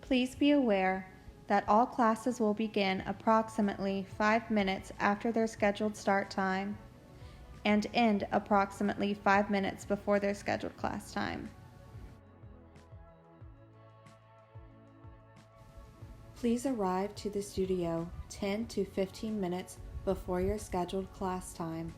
Please be aware that all classes will begin approximately 5 minutes after their scheduled start time and end approximately 5 minutes before their scheduled class time. Please arrive to the studio 10 to 15 minutes before your scheduled class time.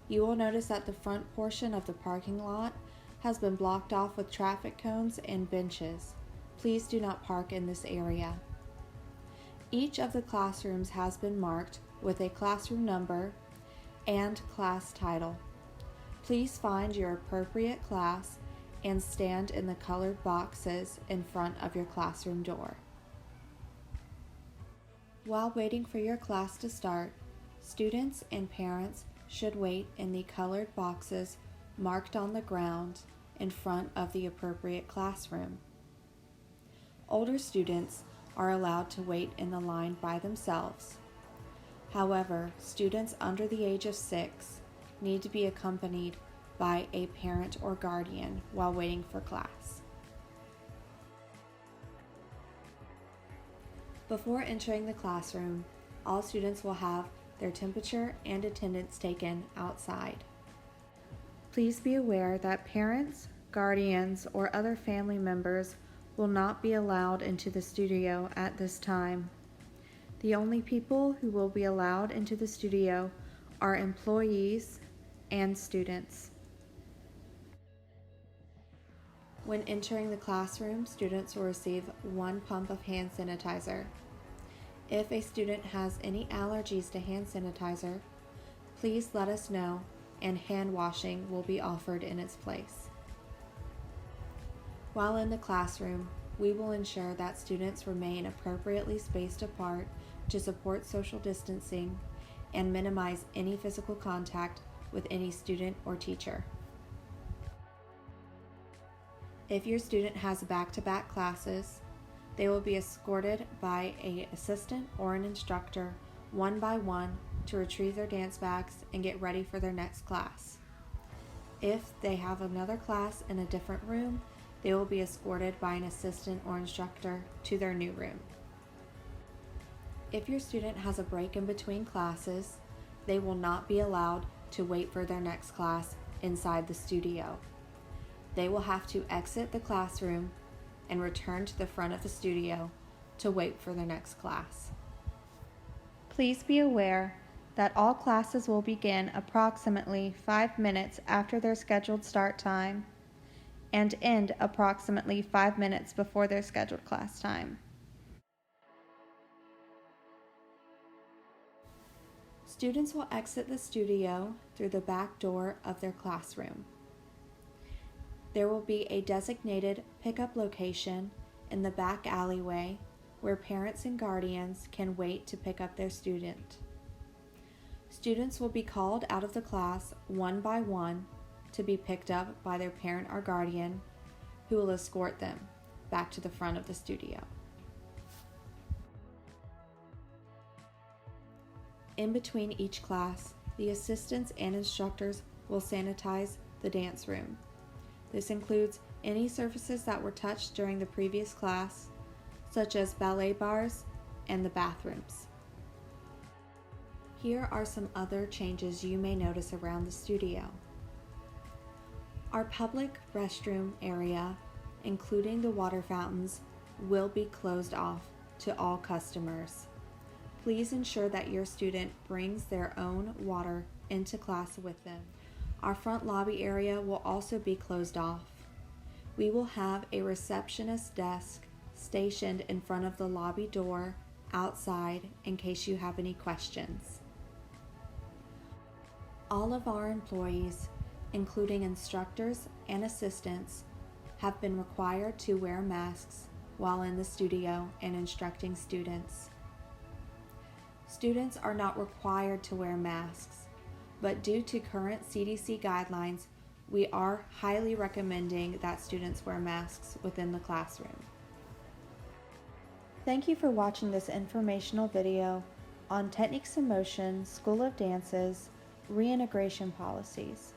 You will notice that the front portion of the parking lot has been blocked off with traffic cones and benches. Please do not park in this area. Each of the classrooms has been marked with a classroom number and class title. Please find your appropriate class and stand in the colored boxes in front of your classroom door. While waiting for your class to start, students and parents should wait in the colored boxes marked on the ground in front of the appropriate classroom. Older students are allowed to wait in the line by themselves. However, students under the age of 6 need to be accompanied by a parent or guardian while waiting for class. Before entering the classroom, all students will have their temperature and attendance taken outside. Please be aware that parents, guardians, or other family members will not be allowed into the studio at this time. The only people who will be allowed into the studio are employees and students. When entering the classroom, students will receive 1 pump of hand sanitizer. If a student has any allergies to hand sanitizer, please let us know and hand washing will be offered in its place. While in the classroom, we will ensure that students remain appropriately spaced apart to support social distancing and minimize any physical contact with any student or teacher. If your student has back-to-back classes, they will be escorted by an assistant or an instructor one by one to retrieve their dance bags and get ready for their next class. If they have another class in a different room, they will be escorted by an assistant or instructor to their new room. If your student has a break in between classes, they will not be allowed to wait for their next class inside the studio. They will have to exit the classroom and return to the front of the studio to wait for their next class. Please be aware that all classes will begin approximately 5 minutes after their scheduled start time and end approximately 5 minutes before their scheduled class time. Students will exit the studio through the back door of their classroom. There will be a designated pickup location in the back alleyway where parents and guardians can wait to pick up their student. Students will be called out of the class one by one to be picked up by their parent or guardian, who will escort them back to the front of the studio. In between each class, the assistants and instructors will sanitize the dance room. This includes any surfaces that were touched during the previous class, such as ballet bars and the bathrooms. Here are some other changes you may notice around the studio. Our public restroom area, including the water fountains, will be closed off to all customers. Please ensure that your student brings their own water into class with them. Our front lobby area will also be closed off. We will have a receptionist desk stationed in front of the lobby door outside in case you have any questions. All of our employees, including instructors and assistants, have been required to wear masks while in the studio and instructing students. Students are not required to wear masks, but due to current CDC guidelines, we are highly recommending that students wear masks within the classroom. Thank you for watching this informational video on Techniques in Motion School of Dance's reintegration policies.